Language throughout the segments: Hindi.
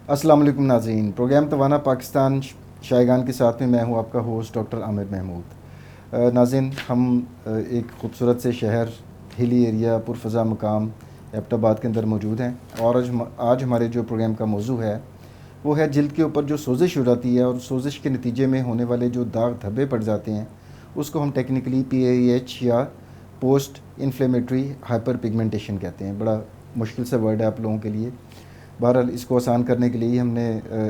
अस्सलाम वालेकुम नाज़रीन। प्रोग्राम तवाना पाकिस्तान शायगान के साथ में मैं हूं आपका होस्ट डॉक्टर आमिर महमूद। नाज़रीन, हम एक ख़ूबसूरत से शहर, हिली एरिया, पुरफ़ज़ा मकाम एबटाबाद के अंदर मौजूद हैं और आज हमारे जो प्रोग्राम का मौजू है वो है जिल्द के ऊपर जो सोजिश हो जाती है और सोजिश के नतीजे में होने वाले जो दाग धब्बे पड़ जाते हैं उसको हम टेक्निकली PIH या पोस्ट इन्फ्लेमेटरी हाइपर पिगमेंटेशन कहते हैं। बड़ा मुश्किल सा वर्ड है आप लोगों के लिए। बहरहाल इसको आसान करने के लिए ही हमने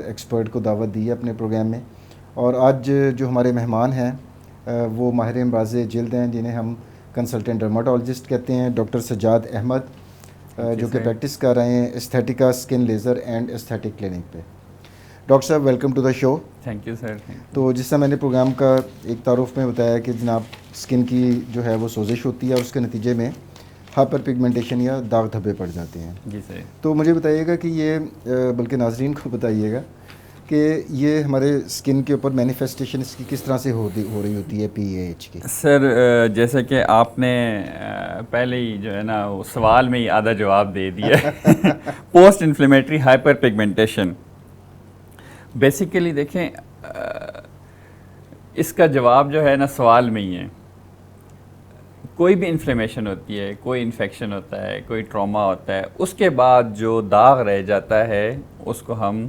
एक्सपर्ट को दावत दी है अपने प्रोग्राम में। और आज जो हमारे मेहमान हैं वो माहिर अमराज़ जिल्द हैं जिन्हें हम कंसल्टेंट डर्माटोलॉजिस्ट कहते हैं, डॉक्टर सज्जाद अहमद, जो कि प्रैक्टिस कर रहे हैं Esthetica skin laser and aesthetic clinic पे। डॉक्टर साहब, welcome to the show. Thank you sir. तो जिससे मैंने प्रोग्राम का एक तारुफ में बताया कि जनाब स्किन की जो है वो सोजिश होती है और उसके नतीजे में हाइपर पिगमेंटेशन या दाग धब्बे पड़ जाते हैं। जी सर। तो मुझे बताइएगा कि ये बल्कि नाजरीन को बताइएगा कि ये हमारे स्किन के ऊपर मैनिफेस्टेशन इसकी किस तरह से हो रही होती है PIH की। सर जैसे कि आपने पहले ही जो है ना वो सवाल में ही आधा जवाब दे दिया। Post inflammatory hyper pigmentation basically देखें, इसका जवाब जो है ना सवाल में ही है। कोई भी इन्फ्लेमेशन होती है, कोई इन्फेक्शन होता है, कोई ट्रॉमा होता है, उसके बाद जो दाग रह जाता है उसको हम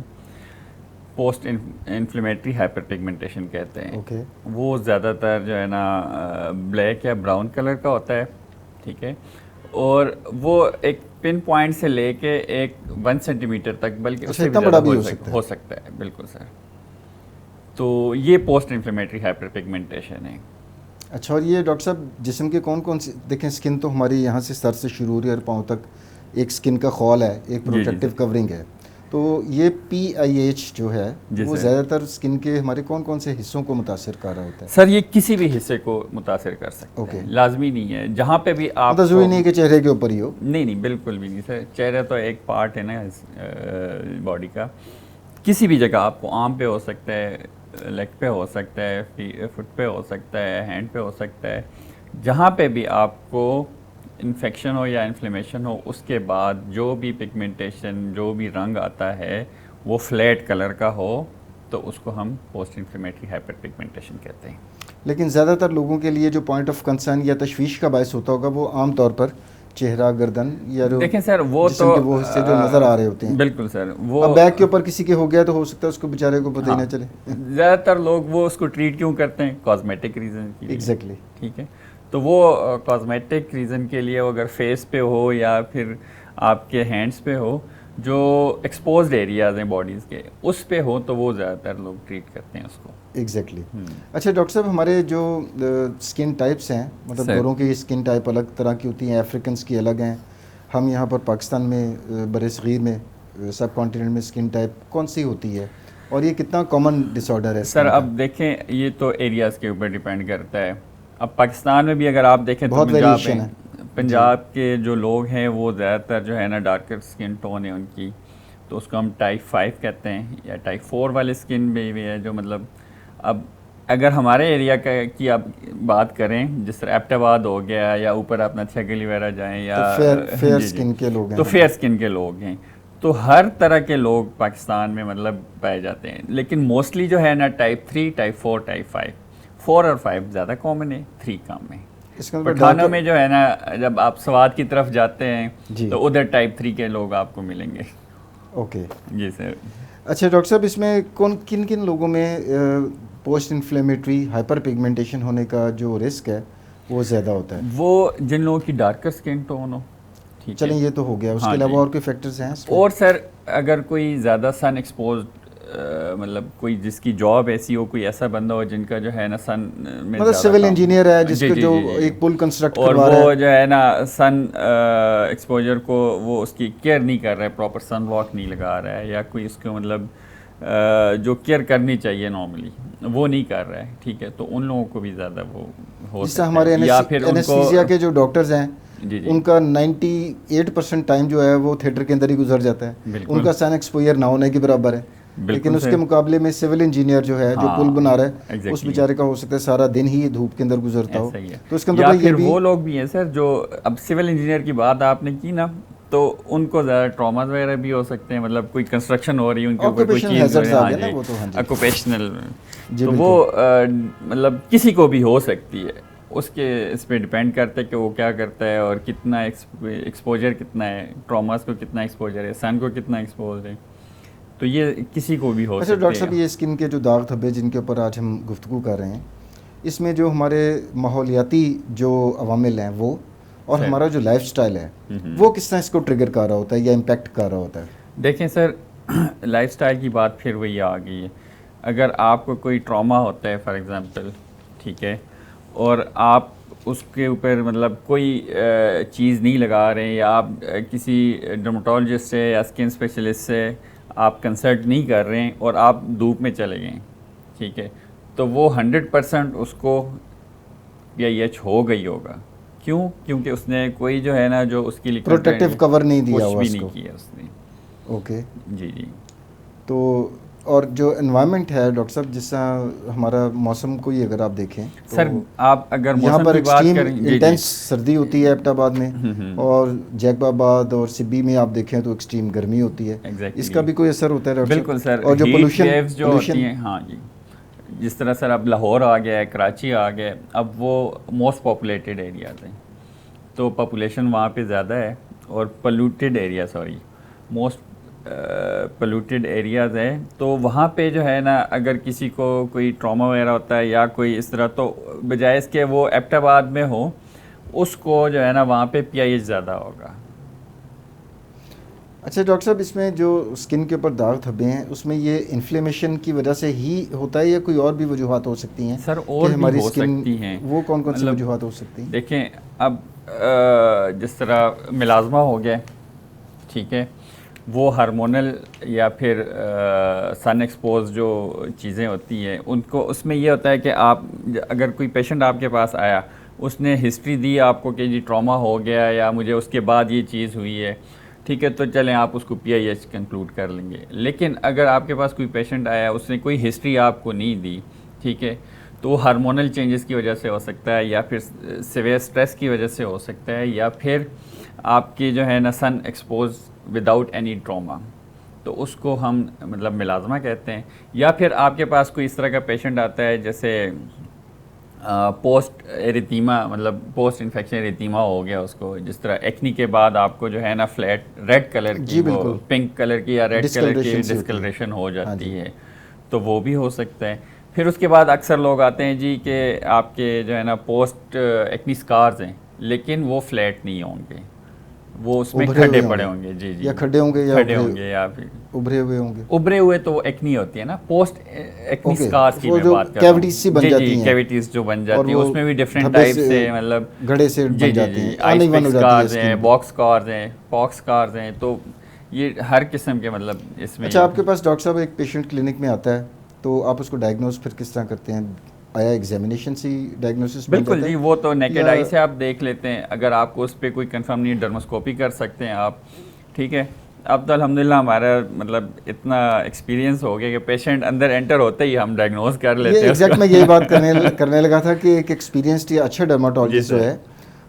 पोस्ट इन्फ्लेमेटरी हाइपर पिगमेंटेशन कहते हैं। वो ज़्यादातर जो है ना ब्लैक या ब्राउन कलर का होता है, ठीक है। और वो एक पिन पॉइंट से लेके एक 1 सेंटीमीटर तक, बल्कि उससे भी ज़्यादा हो सकता है। बिल्कुल सर। तो ये पोस्ट इन्फ्लेमेटरी हाइपर पिगमेंटेशन है। अच्छा, और ये डॉक्टर साहब जिस्म के कौन कौन से, देखें स्किन तो हमारी यहाँ से सर से शुरू हो रही है और पाँव तक एक स्किन का खौल है, एक प्रोटेक्टिव कवरिंग है। तो ये PIH जो है वो ज़्यादातर स्किन के हमारे कौन कौन से हिस्सों को मुतासिर कर रहा होता है? सर ये किसी भी हिस्से को मुतासिर कर सकता है, लाजमी नहीं है। जहाँ पे भी आप तो ज़रूरी नहीं कि चेहरे के ऊपर ही हो। नहीं, बिल्कुल भी नहीं सर। चेहरा तो एक पार्ट है ना बॉडी का। किसी भी जगह आपको आर्म पे हो सकता है, लेग पे हो सकता है, फुट पे हो सकता है, हैंड पे हो सकता है। जहाँ पे भी आपको इन्फेक्शन हो या इन्फ्लेमेशन हो, उसके बाद जो भी पिगमेंटेशन, जो भी रंग आता है वो फ्लैट कलर का हो, तो उसको हम पोस्ट इन्फ्लेमेटरी हाइपर पिगमेंटेशन कहते हैं। लेकिन ज़्यादातर लोगों के लिए जो पॉइंट ऑफ कंसर्न या तशवीश का बायस होता होगा वो आम तौर पर चेहरा, गर्दन या देखें सर वो तो वो हिस्से जो नज़र आ रहे होते हैं। बिल्कुल सर। वो अब बैक के ऊपर किसी के हो गया तो हो सकता है उसको बेचारे को पता ही ना चले। ज़्यादातर लोग वो उसको ट्रीट क्यों करते हैं? कॉस्मेटिक रीज़न के लिए। एग्जैक्टली, ठीक है। तो वो कॉस्मेटिक रीज़न के लिए अगर फेस पे हो या फिर आपके हैंड्स पे हो, जो एक्सपोज्ड एरियाज़ हैं बॉडीज़ के, उस पे हो, तो वो ज़्यादातर लोग ट्रीट करते हैं उसको। एग्जैक्टली। अच्छा डॉक्टर साहब, हमारे जो स्किन टाइप्स हैं, मतलब गोरों की स्किन टाइप अलग तरह की होती हैं, अफ्रीकन्स की अलग हैं। हम यहाँ पर पाकिस्तान में बरसगीर में सब कॉन्टिनेंट में स्किन टाइप कौन सी होती है और ये कितना कॉमन डिसऑर्डर है? सर अब देखें, ये तो एरियाज़ के ऊपर डिपेंड करता है। अब पाकिस्तान में भी अगर आप देखें तो पंजाब के जो लोग हैं वो ज़्यादातर जो है ना डार्कर स्किन टोन है उनकी, तो उसको हम टाइप 5 कहते हैं। या टाइप 4 वाले स्किन में भी है जो, मतलब अब अगर हमारे एरिया की आप बात करें, जिस तरह एबटाबाद हो गया या ऊपर आप नथिया गली वगैरह जाएँ या तो फेयर स्किन के लोग हैं, तो फेयर स्किन के लोग हैं। तो हर तरह के लोग पाकिस्तान में मतलब पाए जाते हैं। लेकिन मोस्टली जो है ना टाइप 3, टाइप 4, टाइप 5, 4 और 5 ज़्यादा कॉमन है, 3 कम है। पठानों में जो है ना, जब आप स्वात की तरफ जाते हैं तो उधर टाइप 3 के लोग आपको मिलेंगे। ओके जी सर। अच्छा डॉक्टर साहब, इसमें किन किन लोगों में पोस्ट इन्फ्लेमेटरी हाइपर पिगमेंटेशन होने का जो रिस्क है वो ज़्यादा होता है? वो जिन लोगों की डार्कर स्किन टोन हो। चलें, ये तो हो गया। उसके अलावा और कोई फैक्टर्स हैं? और सर अगर कोई ज़्यादा सन एक्सपोज, मतलब कोई जिसकी जॉब ऐसी हो, कोई ऐसा बंदा हो जिनका जो है ना सन में, मतलब सिविल इंजीनियर है जिसको जो एक पुल कंस्ट्रक्ट और वो जो है ना सन एक्सपोजर को वो उसकी केयर नहीं कर रहा है, प्रॉपर सन ब्लॉक नहीं लगा रहा है, या कोई उसको मतलब जो केयर करनी चाहिए नॉर्मली वो नहीं कर रहा है, ठीक है, तो उन लोगों को भी ज़्यादा वो हो सकता है। हमारे या फिर एनेस्थीसिया के जो डॉक्टर्स हैं उनका 98% टाइम जो है वो थिएटर के अंदर ही गुजर जाता है, उनका सन एक्सपोजर ना होने के बराबर है। लेकिन उसके मुकाबले में सिविल इंजीनियर जो है, जो पुल बना रहा है, उस बेचारे का हो सकता है सारा दिन ही धूप के अंदर गुजरता हो। तो इसके अंदर फिर वो लोग भी हैं सर जो, अब सिविल इंजीनियर की बात आपने की ना, तो उनको ज़्यादा ट्रॉमास वगैरह भी हो सकते हैं, मतलब कोई कंस्ट्रक्शन हो रही है उनके ऊपर कोई Occupational चीज़ हो hazards रही है, आ हाँ गए ना जी, वो तो, हाँ जी। ऑक्यूपेशनल, जी, तो वो मतलब किसी को भी हो सकती है, उसके इस पे डिपेंड करता है कि वो क्या करता है और कितना एक्सपोजर कितना है, ट्रॉमास को कितना एक्सपोजर है, सन को कितना एक्सपोज है, तो ये किसी को भी हो अच्छा सकते डॉक्टर साहब, हैं। ये स्किन के जो दाग धब्बे जिनके ऊपर आज हम गुफ्तगू कर रहे हैं, इसमें जो हमारे माहौलियाती जो अवामिल हैं वो, और सर। हमारा जो लाइफस्टाइल है वो किस तरह इसको ट्रिगर कर रहा होता है या इम्पेक्ट कर रहा होता है? देखें सर, लाइफस्टाइल की बात फिर वही आ गई है। अगर आपको कोई ट्रॉमा होता है फॉर एग्ज़ाम्पल, ठीक है, और आप उसके ऊपर मतलब कोई चीज़ नहीं लगा रहे हैं, या आप किसी डर्मेटोलॉजिस्ट से या स्किन स्पेशलिस्ट से आप कंसल्ट नहीं कर रहे हैं और आप धूप में चले गए, ठीक है, तो वो 100% उसको PIH हो गई होगा। क्यों? क्योंकि उसने कोई जो है ना, जो उसके लिए प्रोटेक्टिव कवर नहीं दिया कुछ हुआ भी उसको। नहीं किया उसने। ओके। जी जी। तो और जो एनवायरनमेंट है डॉक्टर साहब, जिस तरह हमारा मौसम को ही अगर आप देखें तो सर आप अगर यहाँ मौसम पर की बात एक्सट्रीम करें, जी इंटेंस जी, सर्दी होती है एबटाबाद में, और जैकबाबाद और सिब्बी में आप देखें तो एक्सट्रीम गर्मी होती है। Exactly. इसका भी कोई असर होता है डॉक्टर बिल्कुल साहब? सर, और जो हीट पोल्यूशन वेव्स जो होती हैं, हाँ जी, जिस तरह सर अब लाहौर आ गया है, कराची आ गया है, अब वो मोस्ट पॉपुलेटेड एरियाज हैं, तो पॉपुलेशन वहाँ पे ज़्यादा है, और polluted area, sorry, most polluted areas हैं, तो वहाँ पे जो है ना, अगर किसी को कोई ट्रॉमा वगैरह होता है या कोई इस तरह, तो बजाय इसके वो एबटाबाद में हो, उसको जो है ना वहाँ पे PIH ज़्यादा होगा। अच्छा डॉक्टर साहब, इसमें जो स्किन के ऊपर दाग धब्बे हैं उसमें ये इन्फ्लेमेशन की वजह से ही होता है या कोई और भी वजूहात हो सकती हैं? सर कि और भी हमारी हो स्किन, सकती हैं, वो कौन कौन सी मतलब वजूहात हो सकती हैं? देखें, अब जिस तरह मिलाजमा हो गया, ठीक है, वो हार्मोनल या फिर सन एक्सपोज जो चीज़ें होती हैं उनको, उसमें ये होता है कि आप अगर कोई पेशेंट आपके पास आया, उसने हिस्ट्री दी आपको कि जी ट्रॉमा हो गया या मुझे उसके बाद ये चीज़ हुई है, ठीक है, तो चलें आप उसको PIH कंक्लूड कर लेंगे। लेकिन अगर आपके पास कोई पेशेंट आया, उसने कोई हिस्ट्री आपको नहीं दी, ठीक है, तो वो हार्मोनल चेंजेस की वजह से हो सकता है, या फिर सीवियर स्ट्रेस की वजह से हो सकता है, या फिर आपकी जो है ना सन एक्सपोज विदाउट एनी ट्रॉमा, तो उसको हम मतलब मिलाजमा कहते हैं। या फिर आपके पास कोई इस तरह का पेशेंट आता है जैसे पोस्ट एरिथीमा, मतलब पोस्ट इन्फेक्शन एरिथीमा हो गया उसको, जिस तरह एक्नी के बाद आपको जो है ना फ्लैट रेड कलर की, वो बिल्कुल। पिंक कलर की या रेड कलर की Discoloration सी होती है। डिस्कलरेशन हो हाँ जाती जी। है, तो वो भी हो सकता है। फिर उसके बाद अक्सर लोग आते हैं जी कि आपके जो है ना पोस्ट एक्नी स्कार्स हैं, लेकिन वो फ्लैट नहीं होंगे, वो उसमें उभरे हुए खड्डे होंगे। पड़े होंगे, जी जी, या खड्डे होंगे या खड्डे उभरे होंगे, या फिर उभरे हुए होंगे। उभरे हुए, तो वो एक्नी होती है ना, पोस्ट एक्नी ओके, स्कार्स की वो मैं जो बात कर रहा हूँ। cavities सी बन जी जाती जी, हैं। कैविटीज जो बन और जाती हैं, वो उसमें भी डिफरेंट धब्बे टाइप से मतलब गड़े से जी बन जी जाती जी, हैं, आइस अनइवन पिक हो जाती है स्कार्स हैं, स्किन। बॉक्स स्कार्स हैं, पॉक्स स्कार्स हैं, तो ये हर किस्म के मतलब इसमें। अच्छा, आपके पास डॉक्टर साहब एक पेशेंट क्लिनिक में आता है तो आप उसको डायग्नोस फिर किस तरह करते हैं? आया एग्जामिनेशन से डायग्नोसिस बन बिल्कुल जाता जी, है? वो तो नेकेड या आई से आप देख लेते हैं, अगर आपको उस पर कोई कंफर्म नहीं, डर्मोस्कोपी कर सकते हैं आप, ठीक है। अब तो अल्हम्दुलिल्लाह हमारा मतलब इतना एक्सपीरियंस हो गया कि पेशेंट अंदर एंटर होते ही हम डायग्नोज कर ये लेते हैं एग्जैक्ट उसको। मैं यही बात करने लगा था कि एक एक्सपीरियंस्ड या अच्छा जी डर्माटोलॉजिस्ट जो सर। है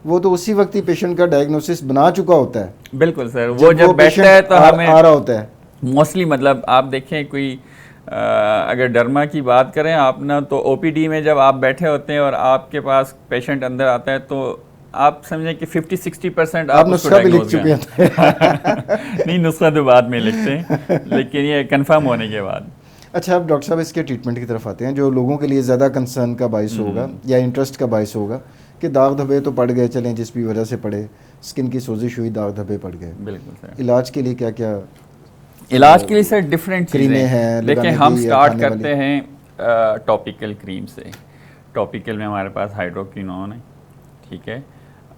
वो तो उसी वक्त ही पेशेंट का डायग्नोसिस बना चुका होता है बिल्कुल सर, वो जब बैठता patient है तो आ हमें रहा होता है। मोस्टली मतलब आप देखें कोई अगर डर्मा की बात करें आप ना, तो OPD में जब आप बैठे होते हैं और आपके पास पेशेंट अंदर आता है, तो आप समझें कि 50-60% आप उसको नुस्खा भी लिख diagnose चुके हैं। हैं। नहीं, नुस्खा तो बाद में लिखते हैं, लेकिन ये कंफर्म होने के बाद। अच्छा, अब डॉक्टर साहब इसके ट्रीटमेंट की तरफ आते हैं, जो लोगों के लिए ज़्यादा कंसर्न का बायस होगा या इंटरेस्ट का बायस होगा कि दाग धब्बे तो पड़ गए, चलें जिस भी वजह से पड़े, स्किन की सोजिश हुई, दाग धब्बे पड़ गए, बिल्कुल सर। इलाज के लिए क्या क्या इलाज के लिए सर डिफरेंट क्रीमें चीज़ें हैं देखिए, लगाने हम की या स्टार्ट खाने करते वाली? हैं टॉपिकल क्रीम से। टॉपिकल में हमारे पास हाइड्रोक्विनोन है, ठीक है,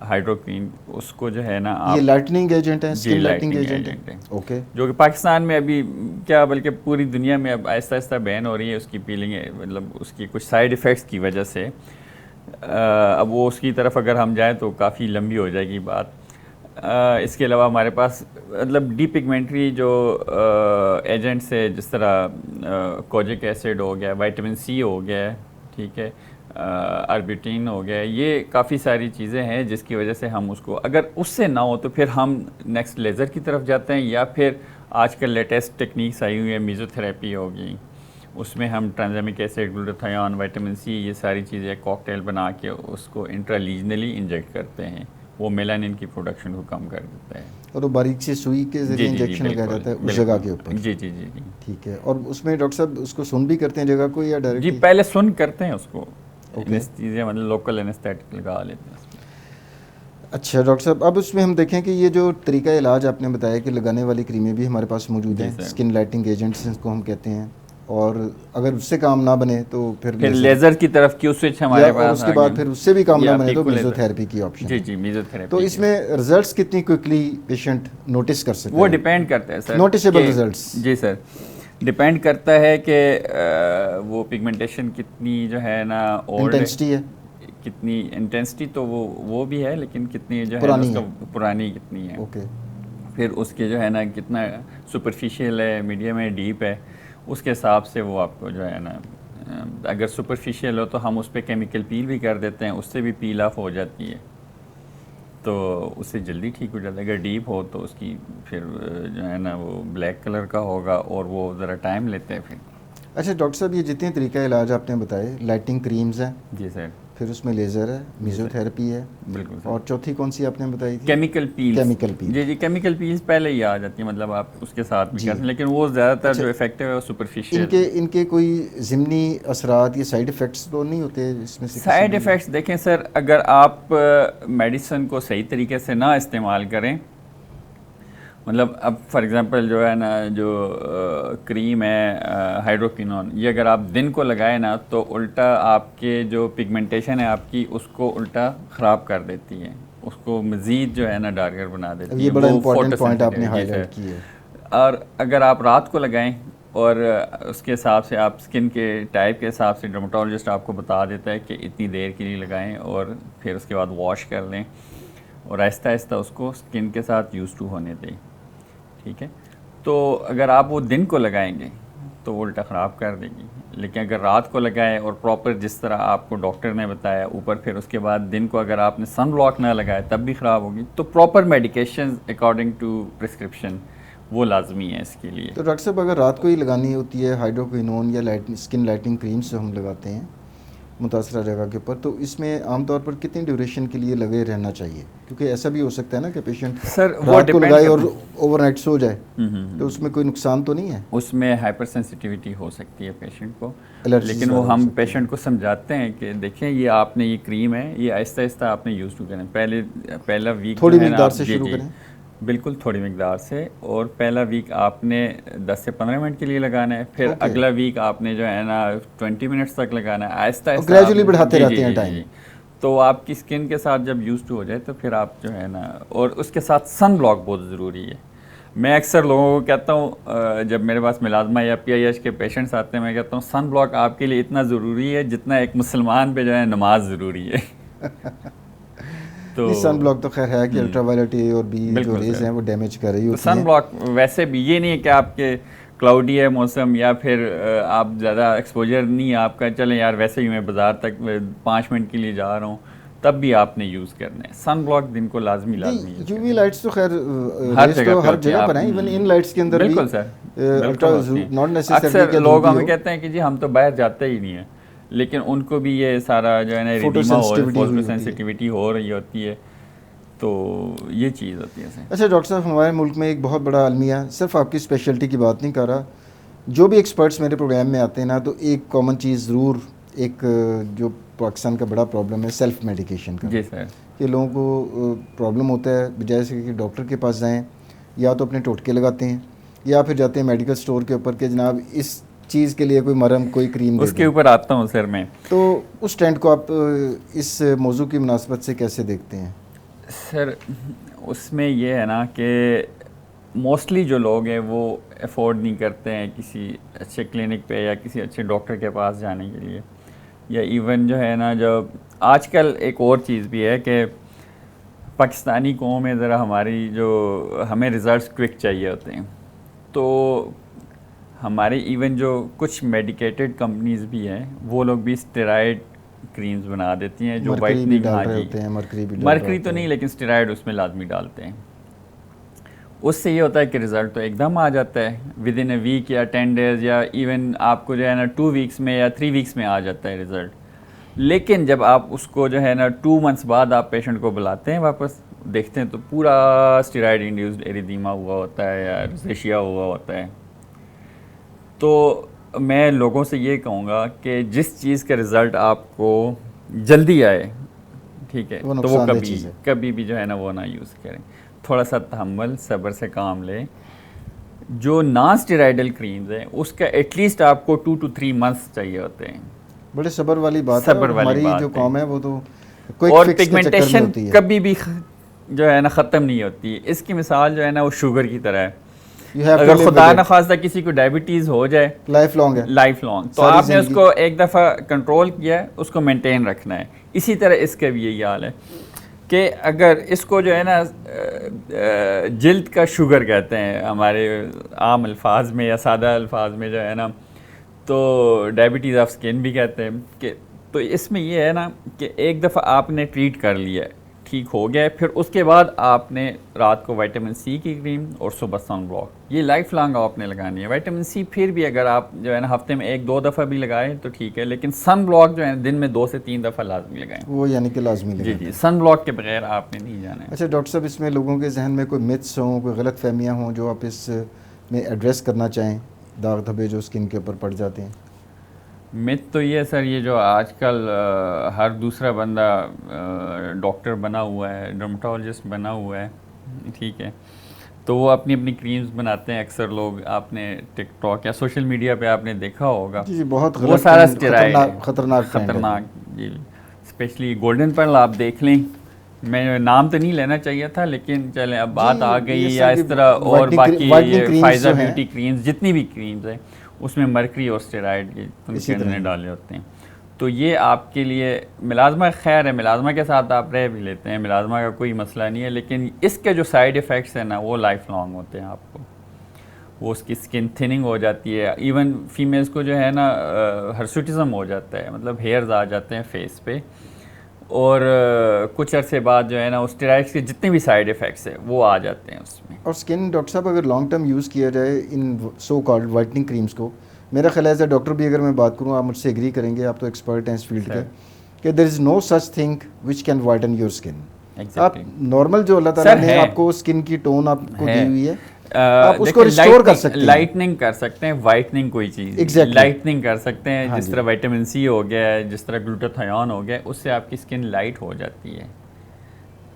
हाइड्रोक्विन, उसको जो है ना ये आप, लाइटनिंग एजेंट है, जी skin lightening lightening agent agent है, ओके। जो कि पाकिस्तान में अभी क्या बल्कि पूरी दुनिया में अब आहिस्ता आहिस्ता बैन हो रही है उसकी पीलिंग, मतलब उसकी कुछ साइड इफ़ेक्ट्स की वजह से। अब वो उसकी तरफ अगर हम जाएँ तो काफ़ी लंबी हो जाएगी बात। इसके अलावा हमारे पास मतलब डीपिगमेंट्री जो एजेंट्स है, जिस तरह कोजिक एसिड हो गया, विटामिन C हो गया, ठीक है, आर्बिट्रीन हो गया, ये काफ़ी सारी चीज़ें हैं जिसकी वजह से हम उसको, अगर उससे ना हो तो फिर हम नेक्स्ट लेज़र की तरफ जाते हैं, या फिर आजकल लेटेस्ट टेक्निक्स आई हुई है, मेसोथेरेपी होगी, उसमें हम ट्रांसएमिक एसिड, ग्लूटाथियोन, विटामिन सी, ये सारी चीज़ें कॉकटेल बना के उसको इंट्रालीजनली इंजेक्ट करते हैं, वो मेलानिन की प्रोडक्शन को कम कर देता है। और वो बारीक से सुई के जरिए इंजेक्शन लगाया जाता है उस जगह के ऊपर? जी जी जी जी। ठीक है। और उसमें डॉक्टर साहब उसको सुन भी करते हैं जगह को, या डायरेक्ट? जी, पहले सुन करते हैं उसको, एनेस्थीसिया मतलब लोकल एनेस्थेटिक लगा लेते हैं उसमें। अच्छा डॉक्टर साहब, अब उसमें हम देखें कि ये जो तरीका इलाज आपने बताया कि लगाने वाली क्रीमें भी हमारे पास मौजूद हैं, स्किन लाइटिंग एजेंट्स जिसको हम कहते हैं, और अगर उससे काम ना बने तो फिर लेज़र की तरफ क्यू स्विच हमारे पास, उसके बाद फिर उससे भी काम ना बने तो मेसोथेरेपी की ऑप्शन। जी जी, मेसोथेरेपी। तो इसमें रिजल्ट्स कितनी क्विकली पेशेंट नोटिस कर सकते हैं? वो डिपेंड करता है सर, नोटिसेबल रिजल्ट्स। जी सर, डिपेंड करता है कि वो पिगमेंटेशन कितनी जो है ना, ओल्ड इंटेंसिटी है, कितनी इंटेंसिटी, तो वो भी है, लेकिन कितनी जो पुरानी है उसका पुरानी कितनी है। ओके। फिर उसके जो है ना कितना सुपरफिशियल है, मीडियम है, डीप है, उसके हिसाब से वो आपको जो है ना, अगर सुपरफिशियल हो तो हम उस पर केमिकल पील भी कर देते हैं, उससे भी पील ऑफ हो जाती है, तो उससे जल्दी ठीक हो जाता है। अगर डीप हो तो उसकी फिर जो है ना वो ब्लैक कलर का होगा और वो ज़रा टाइम लेते हैं फिर। अच्छा डॉक्टर साहब, ये जितने तरीका इलाज आपने बताए, लाइटिंग क्रीम्स हैं, जी सर, फिर उसमें लेज़र है, मेसोथेरेपी है, बिल्कुल सर, और चौथी कौन सी आपने बताई थी? Chemical peel. Chemical peel. जी जी, केमिकल पील्स पहले ही आ जाती है, मतलब आप उसके साथ भी करते हैं, लेकिन वो ज़्यादातर जो इफेक्टिव है वो सुपरफिशियल। इनके कोई ज़िमनी असरात या साइड इफ़ेक्ट्स तो नहीं होते इसमें से? साइड इफ़ेक्ट्स देखें सर, अगर आप मेडिसिन को सही तरीके से ना इस्तेमाल करें, मतलब अब फॉर एग्जांपल जो है ना, जो क्रीम है हाइड्रोक्विनोन, ये अगर आप दिन को लगाए ना तो उल्टा आपके जो पिगमेंटेशन है आपकी, उसको उल्टा ख़राब कर देती है, उसको मज़ीद जो है ना डार्कर बना देती है। ये बड़ा इंपॉर्टेंट पॉइंट आपने हाईलाइट किया है। और अगर आप रात को लगाएं और उसके हिसाब से आप स्किन के टाइप के हिसाब से डर्मेटोलॉजिस्ट आपको बता देता है कि इतनी देर के लिए लगाएं, और फिर उसके बाद वॉश कर लें और आहिस्ता आहिस्ता उसको स्किन के साथ यूज़ टू होने दें, ठीक है। तो अगर आप वो दिन को लगाएंगे तो वो उल्टा ख़राब कर देगी, लेकिन अगर रात को लगाएं और प्रॉपर जिस तरह आपको डॉक्टर ने बताया ऊपर, फिर उसके बाद दिन को अगर आपने सन ब्लॉक ना लगाया तब भी ख़राब होगी, तो proper medication according to prescription वो लाजमी है इसके लिए। तो डॉक्टर साहब, अगर रात को ही लगानी होती है हाइड्रोक्विनोन या स्किन लाइटिंग क्रीम्स जो हम लगाते हैं मुतासरा जगह के ऊपर, तो इसमें आमतौर पर कितनी ड्यूरेशन के लिए लगे रहना चाहिए? क्योंकि ऐसा भी हो सकता है ना कि पेशेंट सर रात को लगाए और ओवरनाइट सो जाए, तो उसमें कोई नुकसान तो नहीं है? उसमें हाइपर सेंसिटिविटी हो सकती है पेशेंट को, एलर्जी, लेकिन वो हम पेशेंट को समझाते हैं कि देखें ये आपने ये क्रीम है, ये आहिस्ता आहिस्ता आपने यूज़ टू करें, पहला वीक थोड़ी मिकदार से शुरू करें, बिल्कुल थोड़ी मिकदार से, और पहला वीक आपने 10 से 15 मिनट के लिए लगाना है, फिर अगला वीक आपने जो है ना 20 मिनट्स तक लगाना है, आहिस्ता आहिस्ता ग्रेजुअली बढ़ाते रहते हैं टाइम। तो आपकी स्किन के साथ जब यूज़ टू हो जाए तो फिर आप जो है ना, और उसके साथ सन ब्लॉक बहुत ज़रूरी है। मैं अक्सर लोगों को कहता हूँ, जब मेरे पास मिलाजमा या PIH के पेशेंट्स आते हैं, मैं कहता हूँ सन ब्लॉक आपके लिए इतना ज़रूरी है जितना एक मुसलमान पे जो है नमाज ज़रूरी है। तो सन ब्लॉक तो खैर है कि अल्ट्रावायलेट ए और बी जो रेज हैं वो डैमेज कर रही होती हैं। सन ब्लॉक वैसे भी ये नहीं है कि आपके क्लाउडी है मौसम, या फिर आप ज़्यादा एक्सपोजर नहीं है आपका, चलें यार वैसे ही मैं बाज़ार तक 5 मिनट के लिए जा रहा हूँ, तब भी आपने यूज़ करना है सन ब्लॉक, दिन को लाजमी है। यूवी लाइट्स तो खैर हर जगह पर हैं, इवन इन लाइट्स के अंदर बिल्कुल सर, नॉट नेसेसरी। अक्सर लोग हमें कहते हैं कि जी हम तो बाहर जाते ही नहीं है, लेकिन उनको भी ये सारा जो है ना फोटो सेंसिटिविटी हो रही होती है, तो ये चीज़ होती है सर। अच्छा डॉक्टर साहब, हमारे मुल्क में एक बहुत बड़ा अलमिया, सिर्फ आपकी स्पेशलिटी की बात नहीं कर रहा, जो भी एक्सपर्ट्स मेरे प्रोग्राम में आते हैं ना, तो एक कॉमन चीज़ ज़रूर, एक जो पाकिस्तान का बड़ा प्रॉब्लम है सेल्फ मेडिकेशन का। जी सर। कि लोगों को प्रॉब्लम होता है, बजाय से कि डॉक्टर के पास जाएं, या तो अपने टोटके लगाते हैं या फिर जाते हैं मेडिकल स्टोर के ऊपर कि जनाब इस चीज़ के लिए कोई मरहम, कोई क्रीम, उसके ऊपर आता हूँ सर मैं। तो उस ट्रेंड को आप इस मौजू की मुनासबत से कैसे देखते हैं? सर उसमें ये है ना कि मोस्टली जो लोग हैं वो अफोर्ड नहीं करते हैं किसी अच्छे क्लिनिक पे या किसी अच्छे डॉक्टर के पास जाने के लिए, या इवन जो है ना, जो आजकल एक और चीज़ भी है कि पाकिस्तानी कौम में ज़रा हमारी जो, हमें रिज़ल्ट्स क्विक चाहिए होते हैं, तो हमारे इवन जो कुछ मेडिकेटेड कंपनीज़ भी हैं वो लोग भी स्टेरॉइड क्रीम्स बना देती हैं जो मरकरी भी वाइटनिंग, डाल हाँ रहे जी, होते हैं, मरकरी भी डाल मरकरी रहे तो होते नहीं हैं। लेकिन स्टेरॉयड उसमें लाजमी डालते हैं। उससे ये होता है कि रिज़ल्ट तो एकदम आ जाता है, विद इन ए वीक या 10 डेज़, या इवन आपको जो है ना 2 वीक्स में या 3 वीक्स में आ जाता है रिज़ल्ट। लेकिन जब आप उसको जो है ना 2 मंथ्स बाद आप पेशेंट को बुलाते हैं वापस, देखते हैं तो पूरा स्टेरॉयड इंड्यूस्ड एरिदीमा हुआ होता है या रोसेशिया हुआ होता है। तो मैं लोगों से ये कहूँगा कि जिस चीज़ का रिज़ल्ट आपको जल्दी आए, ठीक है, वो तो वो नुकसानदेह कभी चीज़ है। कभी भी जो है ना वो ना यूज़ करें। थोड़ा सा तहम्मुल, सब्र से काम लें। जो नॉन स्टेरॉयडल क्रीम्स हैं उसका एटलीस्ट आपको 2 to 3 मंथ्स चाहिए होते हैं। बड़े सब्र वाली बात है, सब्र और वाली हमारी बात जो है। कौम है वो तो क्विक और फिक्स के चक्कर में पिगमेंटेशन होती है। कभी भी जो है ना ख़त्म नहीं होती है। इसकी मिसाल जो है ना वो शुगर की तरह है। You have to अगर live खुदा with न it. खास्ता किसी को डायबिटीज़ हो जाए लाइफ लॉन्ग है, लाइफ लॉन्ग, तो सारी आपने जिंदगी। उसको एक दफ़ा कंट्रोल किया है, उसको मेंटेन रखना है। इसी तरह इसका भी यही हाल है कि अगर इसको जो है ना जिल्द का शुगर कहते हैं हमारे आम अल्फाज में या सादा अल्फाज में जो है ना, तो डायबिटीज़ ऑफ स्किन भी कहते हैं कि, तो इसमें ये है ना कि एक दफ़ा आपने ट्रीट कर लिया है, ठीक हो गया है, फिर उसके बाद आपने रात को विटामिन सी की क्रीम और सुबह सन ब्लॉक, ये लाइफ लॉन्ग आपने लगानी है। विटामिन सी फिर भी अगर आप जो है ना हफ्ते में 1-2 दफ़ा भी लगाएं तो ठीक है, लेकिन सन ब्लॉक जो है दिन में 2 से 3 दफ़ा लाजमी लगाएं। वो यानी कि लाजमी जी लगा। जी, सन ब्लॉक के बगैर आपने नहीं जाना है। अच्छा डॉक्टर साहब, इसमें लोगों के जहन में कोई मिथ्स हों, कोई गलत फहमियाँ हों जो आप इस में एड्रेस करना चाहें, दाग धब्बे जो स्किन के ऊपर पड़ जाते हैं? मिथ तो ये सर, ये जो आजकल हर दूसरा बंदा डॉक्टर बना हुआ है, डर्मेटोलॉजिस्ट बना हुआ है, ठीक है, तो वो अपनी अपनी क्रीम्स बनाते हैं। अक्सर लोग, आपने टिकटॉक या सोशल मीडिया पे आपने देखा होगा, जी जी, बहुत वो गलत, सारा स्टेरॉइड है, खतरनाक trend है। खतरनाक जी। स्पेशली गोल्डन पर्ल आप देख लें, मैं नाम तो नहीं लेना चाहिए था लेकिन चले अब बात जी, आ ये गई, सब या की इस तरह और whitening बाकी whitening creams फाइजा जो हैं, ब्यूटी क्रीम्स, जितनी भी क्रीम्स हैं उसमें मरकरी और स्टेरॉइड के इसी तरह उन्होंने डाले होते हैं। तो ये आपके लिए मिलाजमा खैर है, मिलाजमा के साथ आप रह भी लेते हैं, मिलाजमा का कोई मसला नहीं है, लेकिन इसके जो साइड इफ़ेक्ट्स हैं ना वो लाइफ लॉन्ग होते हैं। आपको वो उसकी स्किन थिनिंग हो जाती है, इवन फीमेल्स को जो है ना हर्सुटिज्म हो जाता है, मतलब हेयर्स आ जाते हैं फेस पे, और कुछ अरसे बाद जो है ना उस स्टेरॉइड्स के जितने भी साइड इफ़ेक्ट्स हैं वो आ जाते हैं उसमें। और स्किन डॉक्टर साहब अगर लॉन्ग टर्म यूज़ किया जाए इन सो कॉल्ड वाइटनिंग क्रीम्स को, मेरा ख्याल है एज ए डॉक्टर भी अगर मैं बात करूँ, आप मुझसे एग्री करेंगे, आप तो एक्सपर्ट हैं इस फील्ड के, कि there is no such thing which can whiten your skin. आप नॉर्मल जो अल्लाह ताला ने आपको स्किन की टोन आपको दी हुई है, आप उसको रिस्टोर कर सकते हैं। लाइटनिंग कर सकते हैं, वाइटनिंग कोई चीज़ Exactly. लाइटनिंग कर सकते हैं, हाँ जिस जी। तरह विटामिन सी हो गया है, जिस तरह ग्लूटाथायोन हो गया है, उससे आपकी स्किन लाइट हो जाती है,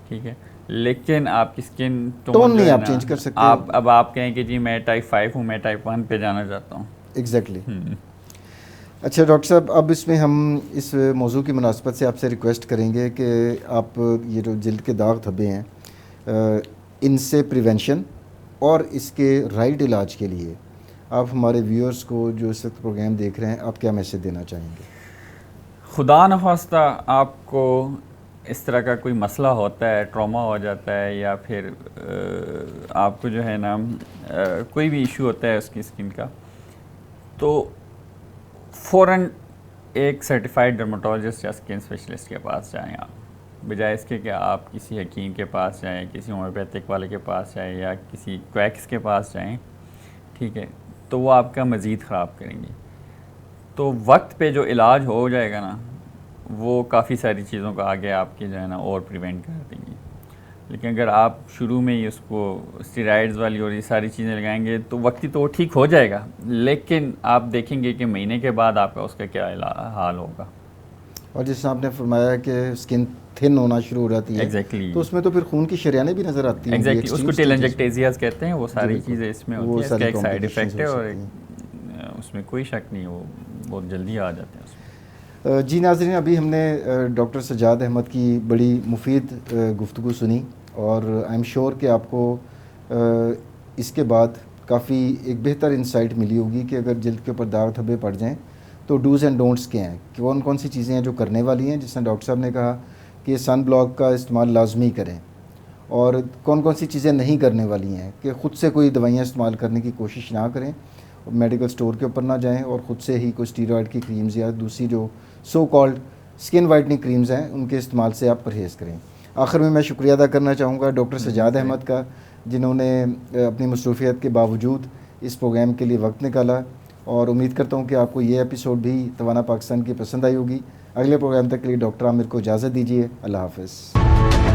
ठीक है, लेकिन आपकी स्किन टोन नहीं आप चेंज कर सकते। आप अब आप कहें कि जी मैं टाइप 5 हूँ, मैं टाइप 1 पे जाना चाहता हूँ। एग्जैक्टली। अच्छा डॉक्टर साहब, अब इसमें हम इस मौजू की मुनासबत से आपसे रिक्वेस्ट करेंगे कि आप ये जो जिल्द के दाग धब्बे हैं, इनसे प्रिवेंशन और इसके राइट इलाज के लिए आप हमारे व्यूअर्स को जो इस वक्त प्रोग्राम देख रहे हैं, आप क्या मैसेज देना चाहेंगे? खुदा न खास्ता आपको इस तरह का कोई मसला होता है, ट्रॉमा हो जाता है, या फिर आपको जो है ना कोई भी इशू होता है उसकी स्किन का, तो फ़ौरन एक सर्टिफाइड डर्मेटोलॉजिस्ट या स्किन स्पेशलिस्ट के पास जाएं आप, बजाय इसके कि आप किसी हकीम के पास जाएं, किसी होम्योपैथिक वाले के पास जाएं या किसी क्वैक्स के पास जाएं, ठीक है, तो वो आपका मज़ीद ख़राब करेंगे। तो वक्त पे जो इलाज हो जाएगा ना, वो काफ़ी सारी चीज़ों का आगे आपके जो है ना और प्रिवेंट कर देंगी। लेकिन अगर आप शुरू में ही उसको स्टेरॉइड्स वाली और ये सारी चीज़ें लगाएंगे तो वक्ती तो वो ठीक हो जाएगा, लेकिन आप देखेंगे कि महीने के बाद आपका उसका क्या हाल होगा। और जैसे आपने फरमाया कि स्किन थिन होना शुरू हो जाती है, Exactly. तो उसमें तो फिर खून की शरेयानें भी नज़र आती हैं। एग्जैक्टली, उसको टेलेंजेक्टेजियाज कहते हैं, वो सारी चीज़ें इसमें वो होती है, सारी इसका एक साइड इफ़ेक्ट है, और complications हो उसमें कोई शक नहीं, वो बहुत जल्दी आ जाते हैं उसमें। जी नाज़रीन, अभी हमने डॉक्टर सज्जाद अहमद की बड़ी मुफीद गुफ्तगू सुनी, और आई एम श्योर कि आपको इसके बाद काफ़ी एक बेहतर इंसाइट मिली होगी कि अगर जिल्द के ऊपर दाग धब्बे पड़ जाएं तो डूज़ एंड डोंट्स क्या हैं, कौन कौन सी चीज़ें हैं जो करने वाली हैं, जिसमें डॉक्टर साहब ने कहा कि सन ब्लॉक का इस्तेमाल लाजमी करें, और कौन कौन सी चीज़ें नहीं करने वाली हैं कि ख़ुद से कोई दवाइयाँ इस्तेमाल करने की कोशिश ना करें, मेडिकल स्टोर के ऊपर ना जाएं और ख़ुद से ही कोई स्टीरॉयड की क्रीम्स या दूसरी जो so called skin whitening creams हैं, उनके इस्तेमाल से आप परहेज़ करें। आखिर में मैं शुक्रिया अदा करना चाहूँगा डॉक्टर सजाद अहमद का, जिन्होंने अपनी मसरूफियत के बावजूद इस प्रोग्राम के लिए वक्त निकाला, और उम्मीद करता हूँ कि आपको ये एपिसोड भी तवाना पाकिस्तान की पसंद आई होगी। अगले प्रोग्राम तक के लिए डॉक्टर आमिर को इजाज़त दीजिए। अल्लाह हाफ़िज़।